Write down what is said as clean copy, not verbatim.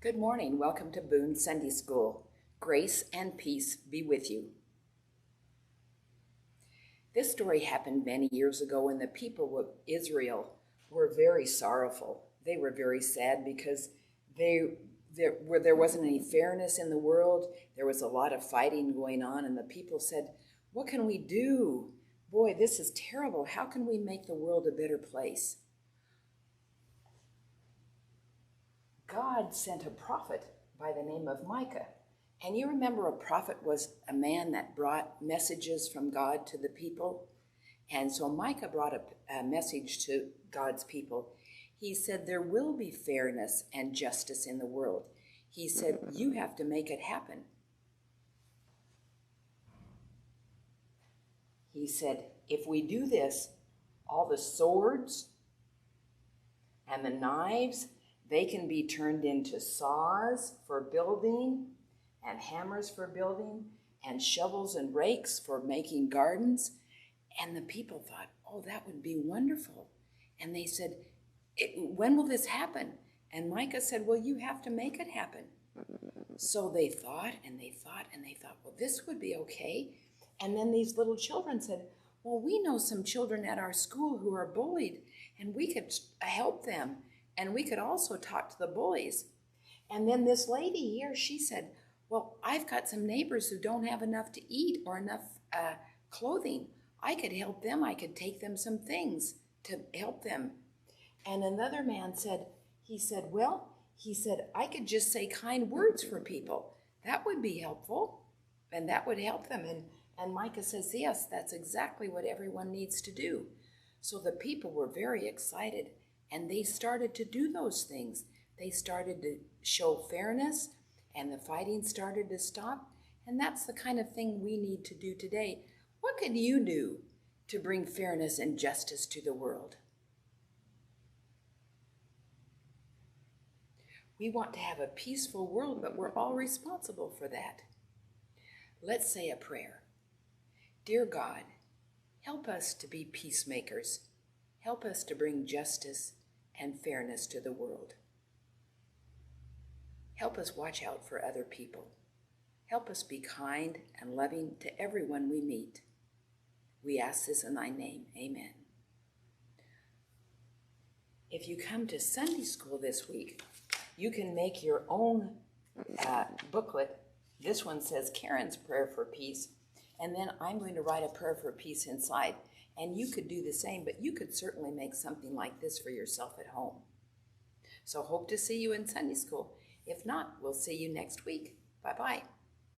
Good morning. Welcome to Boone Sunday School. Grace and peace be with you. This story happened many years ago when the people of Israel were very sorrowful. They were very sad because there wasn't any fairness in the world. There was a lot of fighting going on, and the people said, "What can we do? Boy, this is terrible. How can we make the world a better place?" God sent a prophet by the name of Micah. And you remember a prophet was a man that brought messages from God to the people. And so Micah brought a message to God's people. He said, there will be fairness and justice in the world. He said, you have to make it happen. He said, if we do this, all the swords and the knives, they can be turned into saws for building and hammers for building and shovels and rakes for making gardens. And the people thought, oh, that would be wonderful. And they said, when will this happen? And Micah said, well, you have to make it happen. So they thought and they thought and they thought, well, this would be okay. And then these little children said, well, we know some children at our school who are bullied, and we could help them. And we could also talk to the bullies. And then this lady here, she said, well, I've got some neighbors who don't have enough to eat or enough clothing. I could help them. I could take them some things to help them. And another man said, I could just say kind words for people. That would be helpful, and that would help them. And Micah says, yes, that's exactly what everyone needs to do. So the people were very excited. And they started to do those things. They started to show fairness, and the fighting started to stop. And that's the kind of thing we need to do today. What can you do to bring fairness and justice to the world? We want to have a peaceful world, but we're all responsible for that. Let's say a prayer. Dear God, help us to be peacemakers. Help us to bring justice and fairness to the world. Help us watch out for other people. Help us be kind and loving to everyone we meet. We ask this in thy name. Amen. If you come to Sunday school this week, you can make your own booklet. This one says Karen's Prayer for Peace, and then I'm going to write a prayer for peace inside. And you could do the same, but you could certainly make something like this for yourself at home. So hope to see you in Sunday school. If not, we'll see you next week. Bye-bye.